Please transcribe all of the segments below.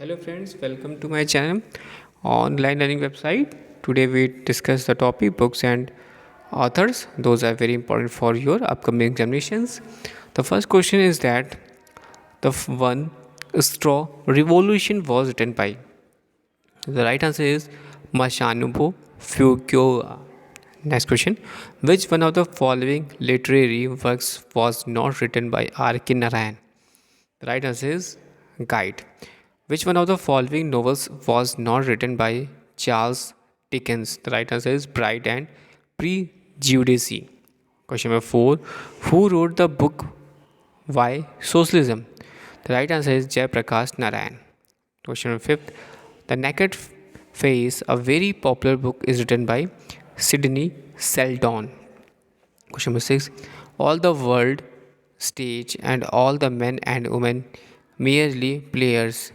Hello friends, welcome to my channel online learning website. Today we discuss the topic books and authors. Those are very important for your upcoming examinations. The first question is that one straw revolution was written by. The right answer is Masanobu Fukuoka. Next question. Which one of the following literary works was not written by R.K. Narayan? The right answer is Guide. Which one of the following novels was not written by Charles Dickens? The right answer is Pride and Prejudice. Question number 4. Who wrote the book Why Socialism? The right answer is Jayaprakash Narayan. Question number 5. The Naked Face, a very popular book, is written by Sidney Sheldon. Question number 6. All the world stage and all the men and women merely players.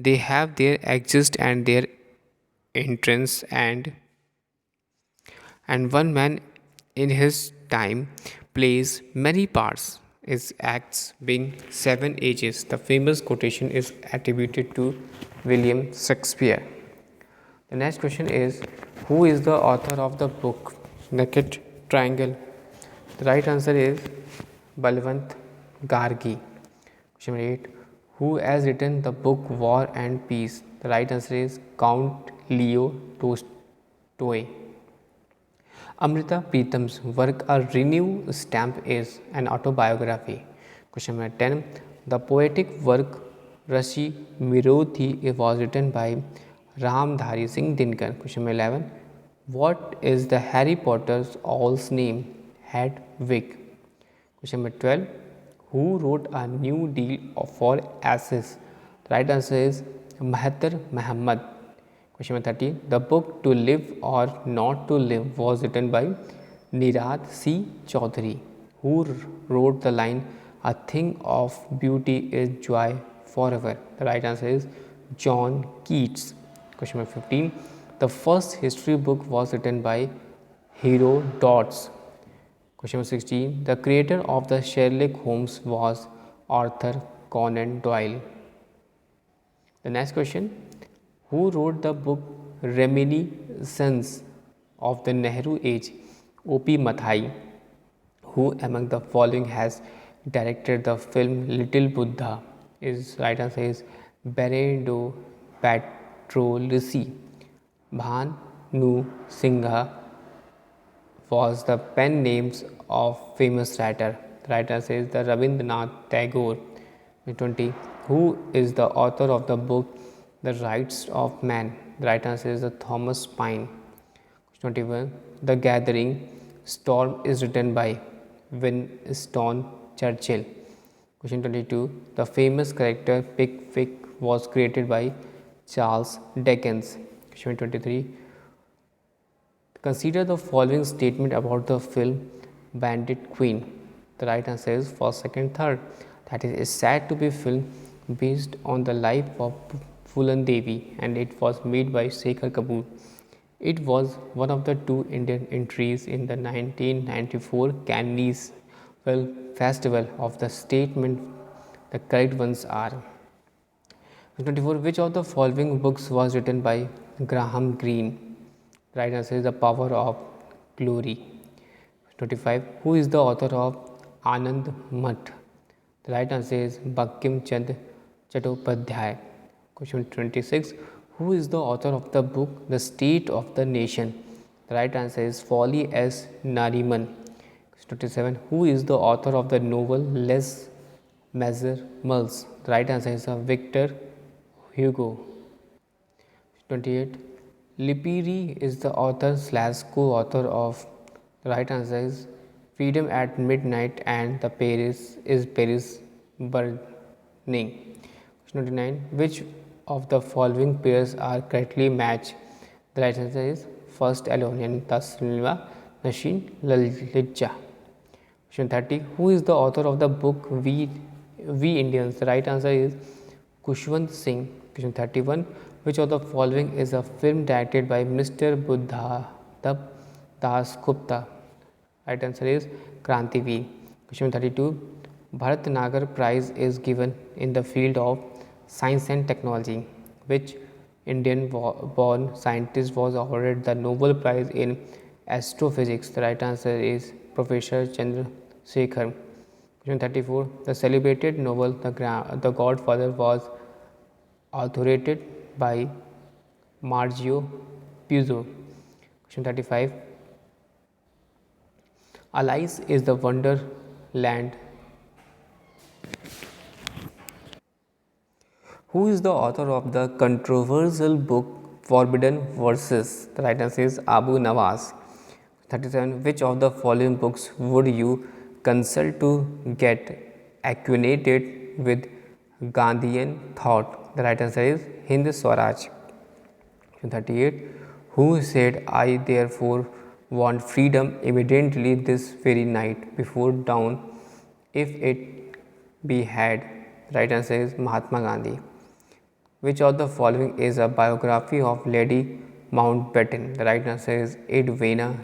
They have their exist and their entrance and one man in his time plays many parts. His acts being seven ages. The famous quotation is attributed to William Shakespeare. The next question is who is the author of the book Naked Triangle? The right answer is Balwant Gargi. Question number 8. Who has written the book War and Peace? The right answer is Count Leo Tolstoy. Amrita Pritam's work A Renew Stamp is an autobiography. Question number 10. The poetic work Rashi Mirothi was written by Ramdhari Singh Dinkar. Question number 11. What is the Harry Potter's owl's name? Hedwig. Question number 12. Who wrote A New Deal for Asses? The right answer is Mahathir Mohamad. Question number 13. The book To Live or Not to Live was written by Nirad C. Chaudhary, who wrote the line A thing of beauty is joy forever. The right answer is John Keats. Question number 15. The first history book was written by Herodotus. Question number 16. The creator of the Sherlock Holmes was Arthur Conan Doyle. The next question. Who wrote the book Reminiscence of the Nehru Age? O.P. Mathai. Who among the following has directed the film Little Buddha? His right answer is Berendo Patrolisi. Bhanu Singha was the pen names of famous writer. The right answer is the Rabindranath Tagore. 20. Who is the author of the book The Rights of Man? The right answer is the Thomas Paine. 21. The Gathering Storm is written by Winston Churchill. Question 22. The famous character Pickwick was created by Charles Dickens. Question 23. Consider the following statement about the film Bandit Queen. The right answer is first, second, third. That is said to be film based on the life of Phulan Devi and it was made by Shekhar Kapoor. It was one of the two Indian entries in the 1994 Cannes Film Festival. Of the statement, the correct ones are 24. Which of the following books was written by Graham Greene? The right answer is The Power of Glory. 25. Who is the author of Anand Math? The right answer is Bankim Chand Chattopadhyay. Question 26. Who is the author of the book The State of the Nation? The right answer is Folly S. Nariman. Question 27. Who is the author of the novel Les Miserables? The right answer is Victor Hugo. 28. Lipiri is the author slash co-author of. The right answer is Freedom at Midnight and the Paris is Paris Burning. Question 29. Which of the following pairs are correctly matched? The right answer is first Alonian Taslima Nashin Lalija. Question 30. Who is the author of the book We Indians? The right answer is Kushwant Singh. Question 31. Which of the following is a film directed by Mr. Buddha Das Gupta? Right answer is Krantiveer. Question 32. Bharat Nagar Prize is given in the field of Science and technology. Which Indian born scientist was awarded the Nobel Prize in Astrophysics? The right answer is Professor Chandra Sekhar. Question 34. The celebrated novel The Godfather was authored by Mario Puzo. Question 35. Alice is the Wonderland. Who is the author of the controversial book Forbidden Verses? The right answer is Abu Nawas. 37. Which of the following books would you consult to get acquainted with Gandhian thought? The right answer is Hind Swaraj. 38. Who said, I therefore want freedom immediately this very night before dawn, if it be had? The right answer is Mahatma Gandhi. Which of the following is a biography of Lady Mountbatten? The right answer is Edwina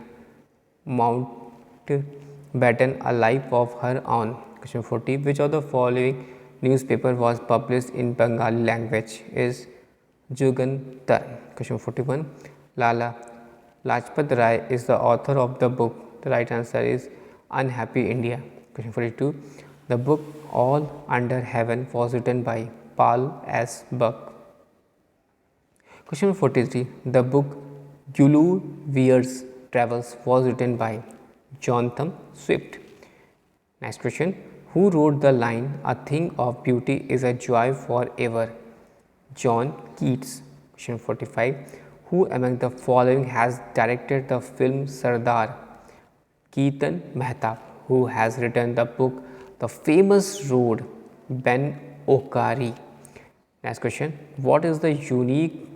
Mountbatten, A Life of Her Own. Question 40. Which of the following newspaper was published in Bengali language? Is Jugantar. Question 41. Lala Lajpat Rai is the author of the book. The right answer is Unhappy India. Question 42. The book All Under Heaven was written by Paul S. Buck. Question 43. The book Gulliver's Travels was written by Jonathan Swift. Next question. Who wrote the line, A thing of beauty is a joy forever? John Keats. Question 45. Who among the following has directed the film Sardar? Ketan Mehta. Who has written the book The Famous Road? Ben Okari. Next question. What is the unique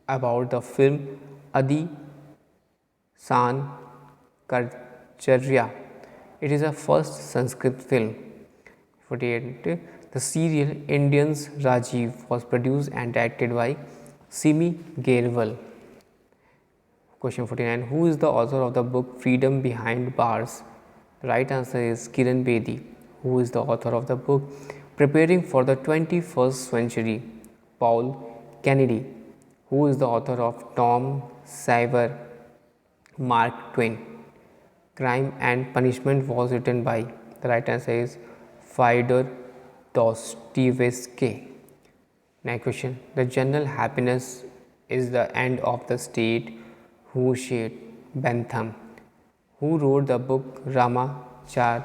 about the film Adi San Karcharya? It is a first Sanskrit film. 48. The serial Indians Rajiv was produced and directed by Simi Gerwal. Question 49. Who is the author of the book Freedom Behind Bars? The right answer is Kiran Bedi. Who is the author of the book Preparing for the 21st Century? Paul Kennedy. Who is the author of Tom Sawyer? Mark Twain. Crime and Punishment was written by. The right answer is Fyodor Dostoevsky. Next question. The general happiness is the end of the state. Who said? Bentham. Who wrote the book Ramacharya?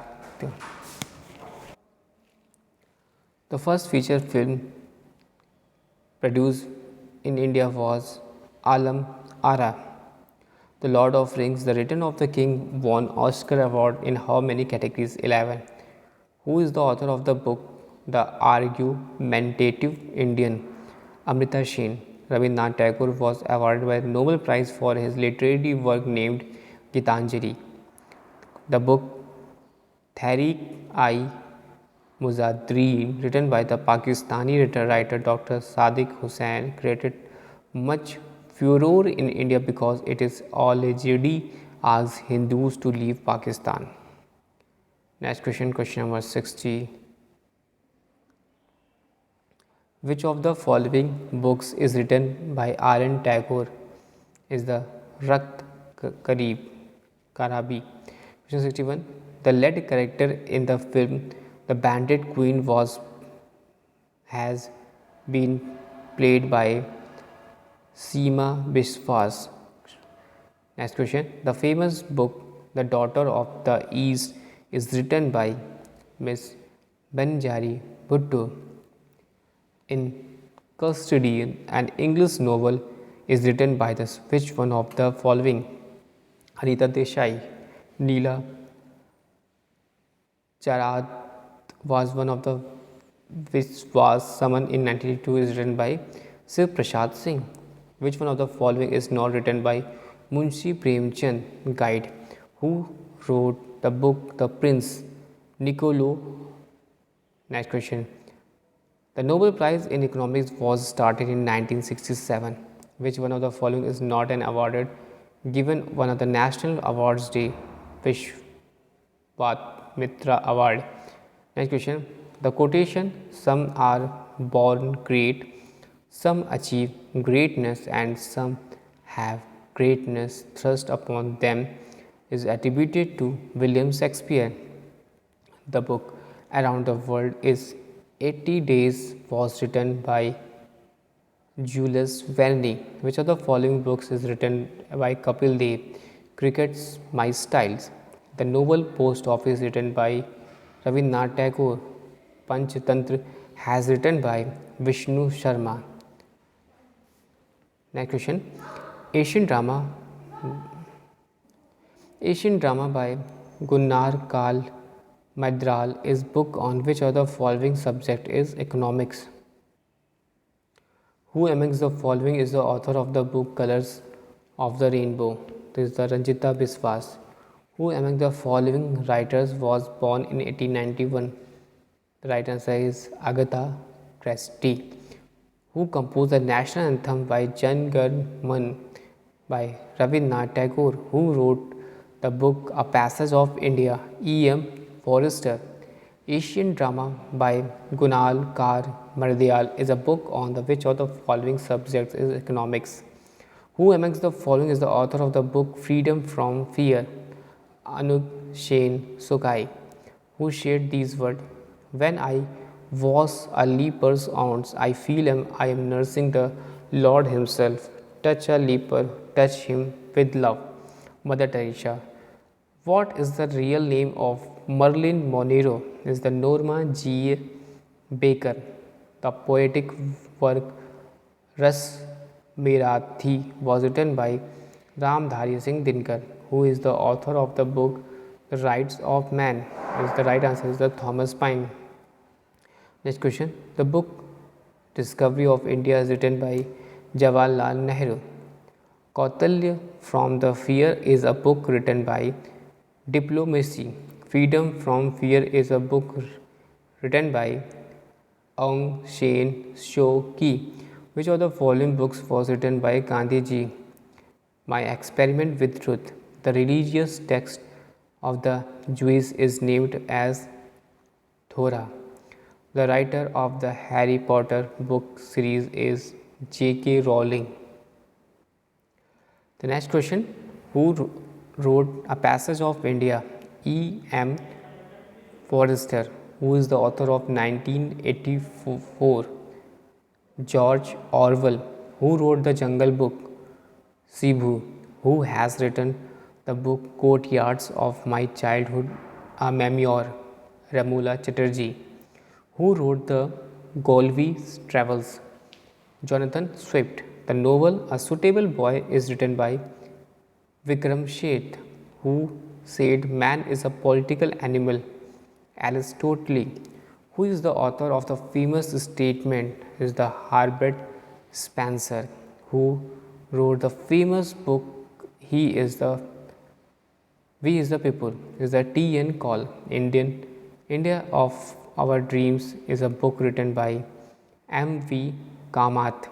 The first feature film produced in India was Alam Ara. The Lord of Rings, The Return of the King won Oscar award in how many categories? 11. Who is the author of the book The Argumentative Indian? Amrita Sen. Rabindranath Tagore was awarded by the Nobel Prize for his literary work named Gitanjali. The book Tehreek-i Muzahideen, written by the Pakistani writer Dr. Sadiq Hussain, created much furore in India because it is allegedly asked Hindus to leave Pakistan. Next question, question number 60. Which of the following books is written by R.N. Tagore? Is the Rakht Karabi. Question 61. The lead character in the film The Bandit Queen has been played by Seema Biswas. Next question. The famous book The Daughter of the East is written by Miss Banjari Bhutto. In Custody, an English novel is written by which one of the following? Anita Desai. Neela Charat was one of the which was summoned in 1982 is written by Shiv Prasad Singh. Which one of the following is not written by Munshi Premchand? Guide. Who wrote the book The Prince? Niccolo. Next question. The Nobel Prize in Economics was started in 1967. Which one of the following is not an award given one of the National Awards Day? Vishwamitra Award. Next question. The quotation, some are born great, some achieve greatness, and some have greatness thrust upon them, is attributed to William Shakespeare. The book Around the World is 80 Days was written by Julius Verne. Which of the following books is written by Kapil Dev? Cricket's My Styles. The novel Post Office written by Rabindranath Tagore. Panchtantra has written by Vishnu Sharma. Next question. Asian drama Asian drama by Gunnar Kal Madral is book on which of the following subject is economics. Who amongst the following is the author of the book Colors of the Rainbow? This is the Ranjita Biswas. Who among the following writers was born in 1891? The right answer is Agatha Christie. Who composed the national anthem by Jan Gan Man by Rabindranath Tagore? Who wrote the book A Passage of India? E.M. Forrester. Asian drama by Gunal Kar Mardial is a book on the which of the following subjects is economics. Who amongst the following is the author of the book Freedom from Fear? Anug Shane Sukai. Who shared these words? When I was a leper's ounce, I feel I am nursing the Lord Himself. Touch a leper, touch him with love. Mother Teresa. What is the real name of Marilyn Monroe? Is the Norma G. Baker. The poetic work Ras Merathi was written by Ramdhari Singh Dinkar, who is the author of the book The Rights of Man. Is the right answer is the Thomas Paine. Next question. The book Discovery of India is written by Jawaharlal Nehru. Kautilya from the Fear is a book written by Diplomacy. Freedom from Fear is a book written by Aung San Suu Kyi. Which of the following books was written by Gandhi ji? My Experiment with Truth. The religious text of the Jews is named as Torah. The writer of the Harry Potter book series is J.K. Rowling. The next question. Who wrote A Passage of India? E.M. Forrester. Who is the author of 1984? George Orwell. Who wrote the Jungle Book? Shibu. Who has written the book Courtyards of My Childhood, a memoir? Ramula Chatterjee. Who wrote the Golvi's Travels? Jonathan Swift. The novel A Suitable Boy is written by Vikram Sheth. Who said man is a political animal? Aristotle. Who is the author of the famous statement is the Herbert Spencer, who wrote the famous book We is the People is the T.N. Call. India of Our Dreams is a book written by M.V. Kamath.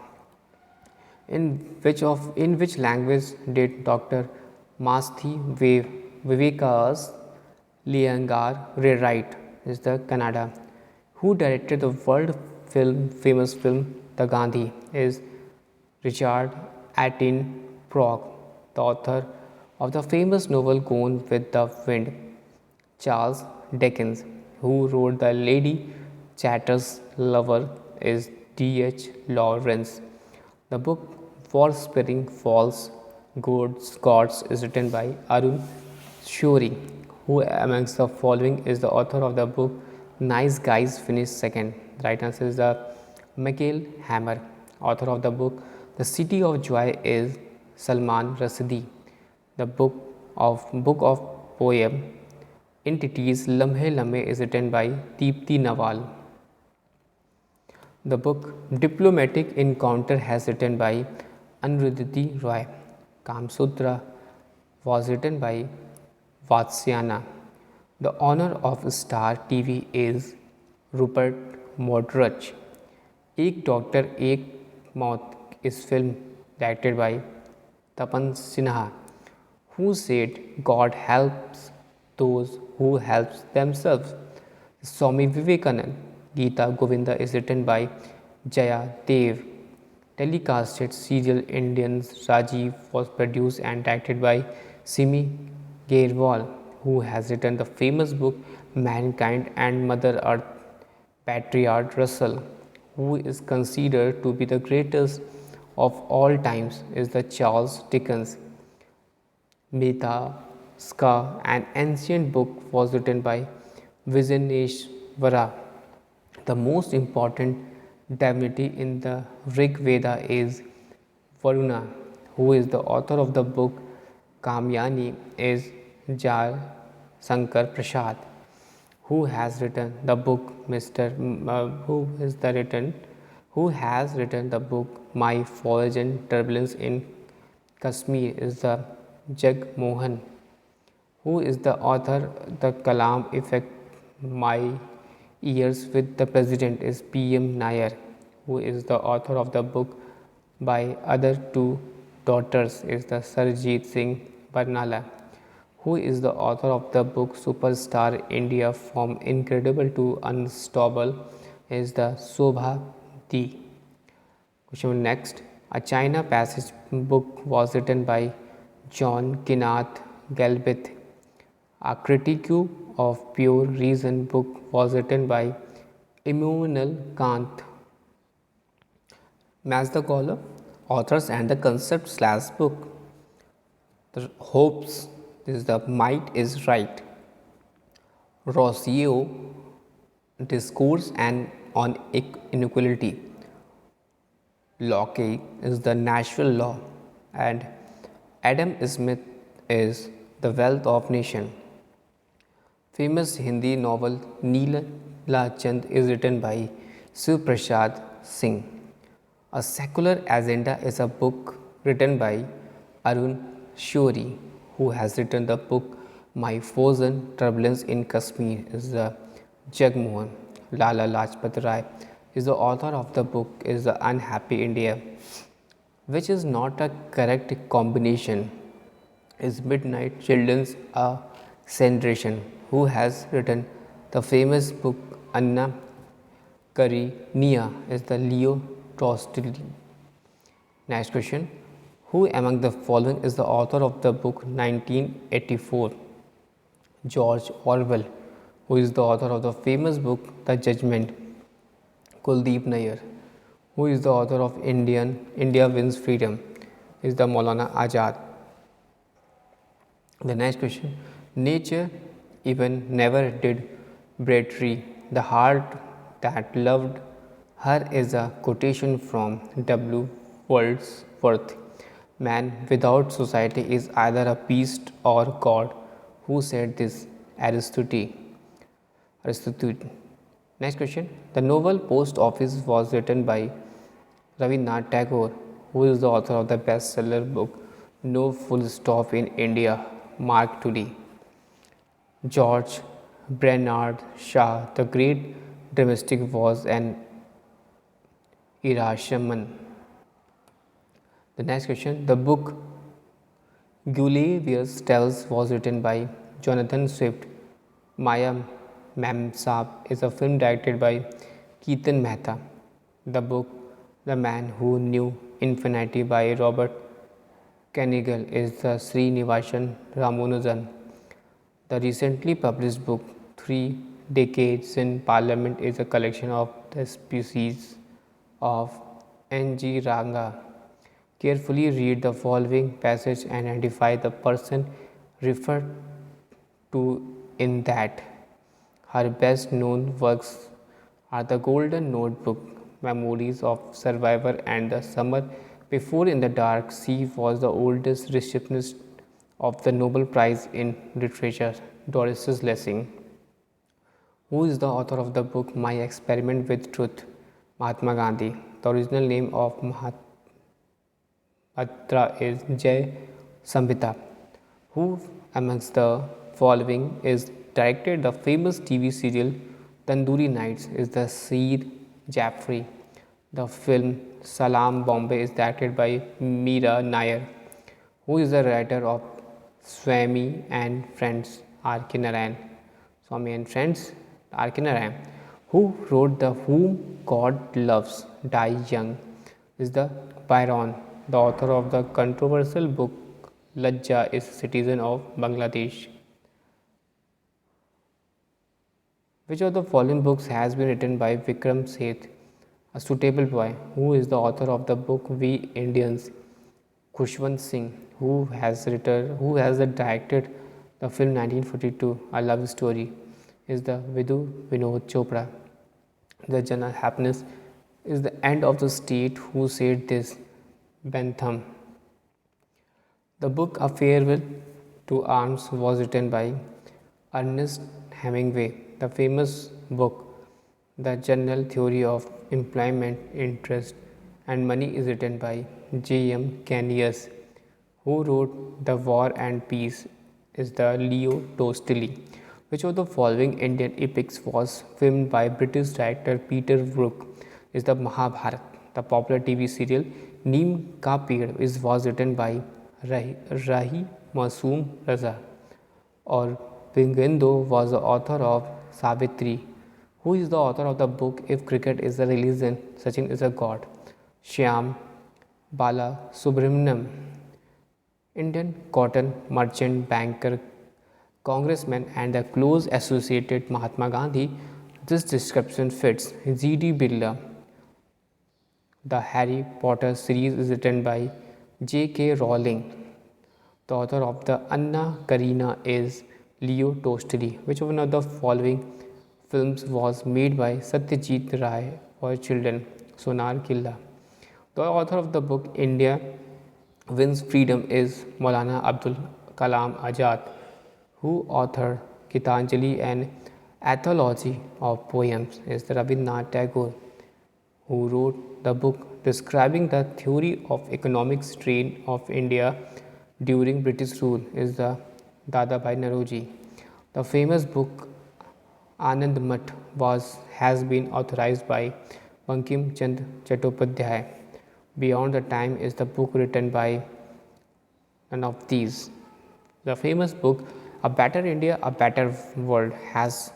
In which language did Dr. Masthi Viveka's Liangar rewrite? Is the Kannada. Who directed the famous film The Gandhi? Is Richard Attenborough. The author of the famous novel Gone with the Wind? Charles Dickens. Who wrote The Lady Chatter's Lover? Is D.H. Lawrence. The book Whispering Falls Gods is written by Arun Shourie. Who amongst the following is the author of the book Nice Guys Finish Second? The right answer is the Michael Hammer. Author of the book The City of Joy is Salman Rushdie. The book of poem Entities Lamhe Lamhe is written by Deepti Nawal. The book Diplomatic Encounter has written by Anuruddhi Roy. Kamsutra was written by Vatsyana. The owner of Star TV is Rupert Murdoch. Ek Doctor Ek Maut is film directed by Tapan Sinha. Who said God helps those who help themselves? Swami Vivekananda. Geeta Govinda is written by Jaya Dev. Telecasted serial Indians Rajiv was produced and directed by Simi Gairwal, who has written the famous book Mankind and Mother Earth. Patriarch Russell, who is considered to be the greatest of all times, is the Charles Dickens. Meta an ancient book, was written by Vijnaneshwara. The most important divinity in the Rig Veda is Varuna, who is the author of the book Kamyani, is Jal Sankar Prasad, who has written the book who has written the book My Foraging Turbulence in Kashmir is the Jag Mohan, who is the author the Kalam Effect. My Years with the President is PM Nair, who is the author of the book by other two daughters is the Sarjeet Singh Barnala, who is the author of the book Superstar India from Incredible to Unstoppable is the Sobha D. Question next. A China Passage book was written by John Kenneth Galbraith. A Critique of Pure Reason book was written by Immanuel Kant. Match the column, authors and the concept slash book. The hopes is the might is right. Rousseau discourse and on inequality. Locke is the natural law, and Adam Smith is the wealth of nation. Famous Hindi novel Neela Chand is written by Shiv Prasad Singh. A Secular Agenda is a book written by Arun Shourie, who has written the book My Frozen Turbulence in Kashmir is the Jagmohan. Lala Lajpat Rai is the author of the book is the Unhappy India, which is not a correct combination. Is Midnight Children's a Generation, who has written the famous book Anna Karenina is the Leo Tolstoy. Next question. Who among the following is the author of the book 1984? George Orwell, who is the author of the famous book The Judgment. Kuldeep Nair, who is the author of India Wins Freedom, is the Maulana Azad. The next question. Nature even never did bravery. The heart that loved her is a quotation from W. Wordsworth. Man without society is either a beast or God. Who said this? Aristotle. Next question. The novel Post Office was written by Rabindranath Tagore, who is the author of the bestseller book No Full Stop in India, Mark Twain. George Bernard Shaw, the great domestic, was an Irishman. The next question. The book Gulliver's Tales was written by Jonathan Swift. Maya Memsab is a film directed by Ketan Mehta. The book The Man Who Knew Infinity by Robert Kanigel is the Srinivasan Ramanujan. The recently published book 3 Decades in Parliament is a collection of the species of N.G. Ranga. Carefully read the following passage and identify the person referred to in that. Her best known works are The Golden Notebook, Memories of Survivor, and The Summer Before in the Dark. She was the oldest recipient of the Nobel Prize in Literature, Doris Lessing. Who is the author of the book My Experiment with Truth? Mahatma Gandhi. The original name of Mahatma is Jay Samhita. Who amongst the following is directed the famous TV serial Tandoori Nights is the Saeed Jaffrey. The film Salaam Bombay is directed by Meera Nair. Who is the writer of Swami and Friends? R.K. Narayan. Swami and Friends, R.K. Narayan. Who wrote the Whom God Loves Die Young is the Byron, the author of the controversial book Lajja is a citizen of Bangladesh. Which of the following books has been written by Vikram Seth, a suitable boy, who is the author of the book We Indians? Khushwant Singh, who has directed the film 1942, A Love Story, is the Vidhu Vinod Chopra. The general happiness is the end of the state. Who said this? Bentham. The book A Farewell to Arms was written by Ernest Hemingway. The famous book The General Theory of Employment, Interest and Money is written by J. M. Canius. Who wrote The War and Peace is the Leo Tolstoy. Which of the following Indian epics was filmed by British director Peter Brook is the Mahabharata. The popular TV serial Neem Ka Ped was written by Rahi Masoom Raza, or Pinguendo was the author of Savitri. Who is the author of the book If Cricket is a Religion, Sachin is a God? Shyam Bala Subramaniam. Indian cotton merchant, banker, congressman, and the close associated Mahatma Gandhi. This description fits. G.D. Birla. The Harry Potter series is written by J.K. Rowling. The author of the Anna Karina is Leo Tolstoy. Which one of the following films was made by Satyajit Ray for children? Sonar Killa. The author of the book India Wins Freedom is Maulana Abdul Kalam Azad, who authored Gitanjali and Anthology of Poems is the Rabindranath Tagore, who wrote the book describing the theory of economic strain of India during British rule is the Dadabhai Naoroji. The famous book Anand Math has been authorized by Bankim Chand Chattopadhyay. Beyond the Time is the book written by none of these. The famous book A Better India, A Better World has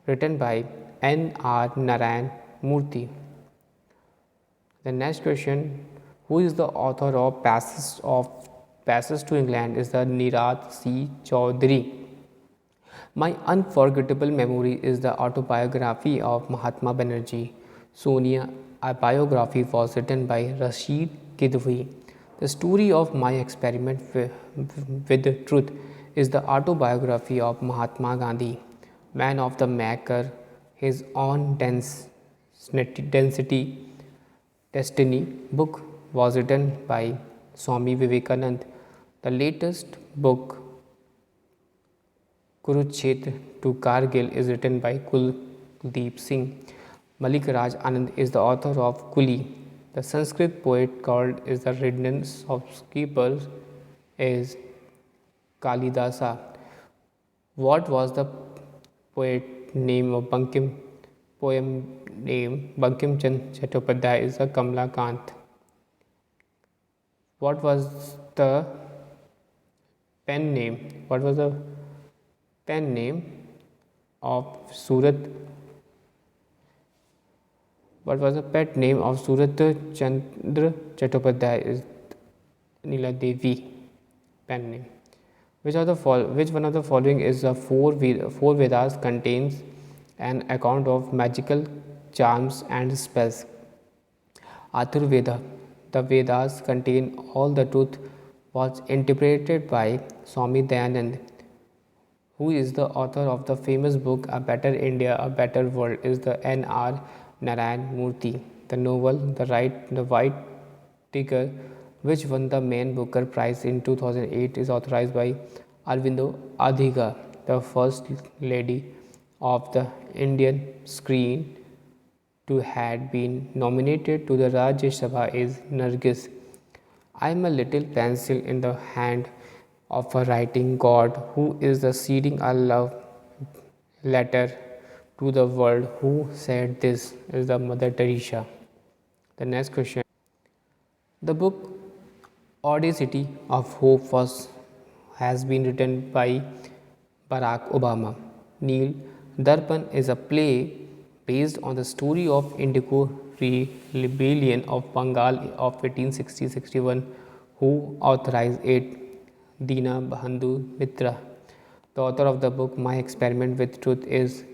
written by N. R. Narayan Murthy. The next question, who is the author of Passage to England is the Nirad C. Chaudhary. My Unforgettable Memory is the autobiography of Mahatma Banerjee. Sonia, a biography was written by Rashid Kidwi. The Story of My Experiment with Truth is the autobiography of Mahatma Gandhi. Man of the Maker, His Own Density Destiny book was written by Swami Vivekanand. The latest book Kurukshetra to Kargil is written by Kuldeep Singh. Malik Raj Anand is the author of Kuli. The Sanskrit poet called is the Redness of Keepers is Kalidasa. What was the poet name of poem name Bankim Chand Chattopadhyay is the Kamla Kant. What was the pen name? What was the pen name of Surat? What was the pet name of Surat Chandra Chattopadhyay is Neela Devi pen name. Which one of the following is the four Vedas contains an account of magical charms and spells? Athurveda. The Vedas contain all the truth was interpreted by Swami Dayanand. Who is the author of the famous book A Better India, A Better World is the N. R. Narayan Murthy. The novel The White Tiger, which won the Man Booker Prize in 2008, is authorized by Aurobindo Adhikar. The first lady of the Indian screen to had been nominated to the Rajya Sabha is Nargis. I am a little pencil in the hand of a writing God who is the seeding a love letter to the world. Who said this is the Mother Teresa. The next question. The book Odyssey of Hope has been written by Barack Obama. Neil Darpan is a play based on the story of Indigo rebellion of Bengal of 1860-61. Who authorized it? Dina Bandhu Mitra. The author of the book My Experiment with Truth is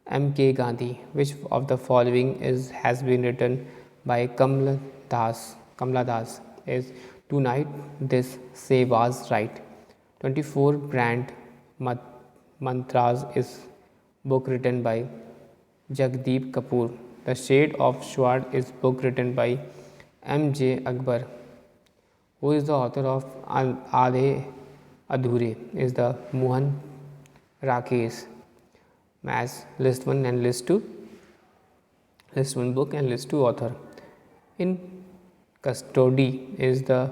M.K. Gandhi. Which of the following has been written by Kamla Das is Tonight This Say Was Right. 24 Brand Mantras is book written by Jagdeep Kapoor. The Shade of Sword is book written by M.J. Akbar. Who is the author of Aadhe Adhure is the Mohan Rakesh. Match list 1 and list 2. List 1 book and list 2 author. In Custody is the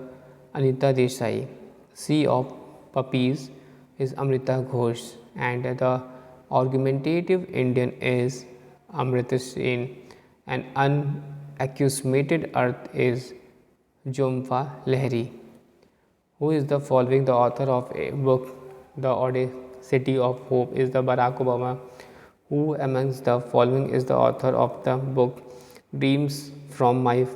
Anita Desai. Sea of Puppies is Amrita Ghosh. And the argumentative Indian is Amrita Sen. And Unaccusmated Earth is Jomfa Lahiri. Who is the following the author of a book The Audacity of Hope is the Barack Obama. Who amongst the following is the author of the book Dreams from My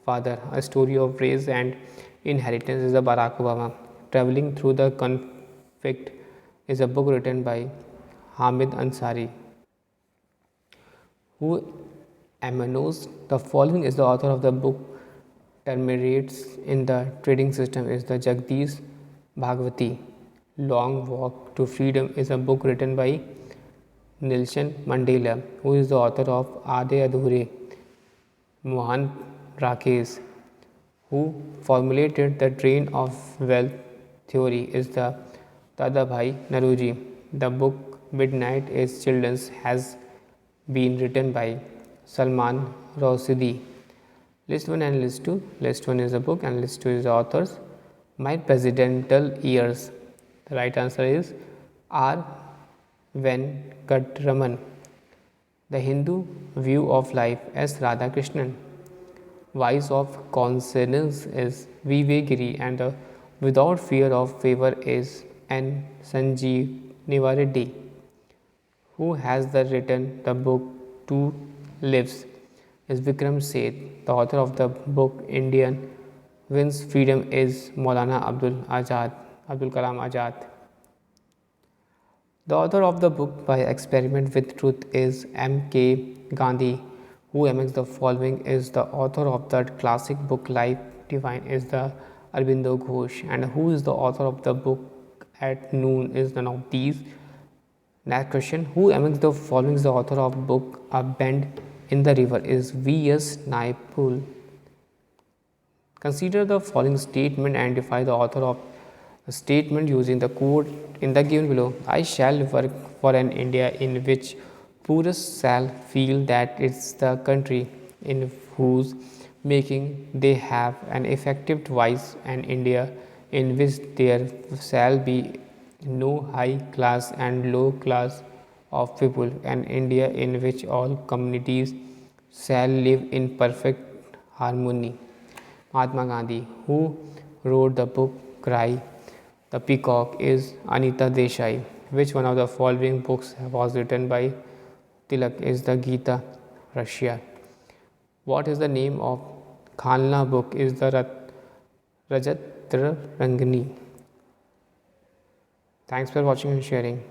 Father, a story of race and inheritance is the Barack Obama. Traveling through the conflict is a book written by Hamid Ansari. Who amongst the following is the author of the book Terminates in the Trading System is the Jagdish Bhagwati. Long Walk to Freedom is a book written by Nelson Mandela. Who is the author of Aadhe Adhure? Mohan Rakesh. Who formulated the drain of wealth theory is the Dadabhai Naroji. The book Midnight is Children's has been written by Salman Rushdie. List 1 and list 2. List 1 is the book and list 2 is the authors. My presidential years. The right answer is R. Venkatraman. The Hindu view of life S. Radhakrishnan. Vice of consonance is Vivegiri and the without fear of favor is N. Sanjeev Nivareddy. Who has written the book Two Lives is Vikram Seth. The author of the book Indian Wins Freedom is Maulana Abdul Kalam Azad. The author of the book By Experiment with Truth is M.K. Gandhi. Who amongst the following is the author of the classic book Life Divine is the Aurobindo Ghosh. And who is the author of the book At Noon is none of these. Next question. Who amongst the following is the author of book A Bend in the River is V.S. Naipaul. Consider the following statement and identify the author of a statement using the code in the given below. I shall work for an India in which poorest shall feel that it's the country in whose making they have an effective voice, an India in which there shall be no high class and low class of people, an India in which all communities shall live in perfect harmony. Mahatma Gandhi. Who wrote the book Cry the Peacock is Anita Desai. Which one of the following books was written by Tilak is the Gita Russia. What is the name of Khalna book is the Rajatra Rangini. Thanks for watching and sharing.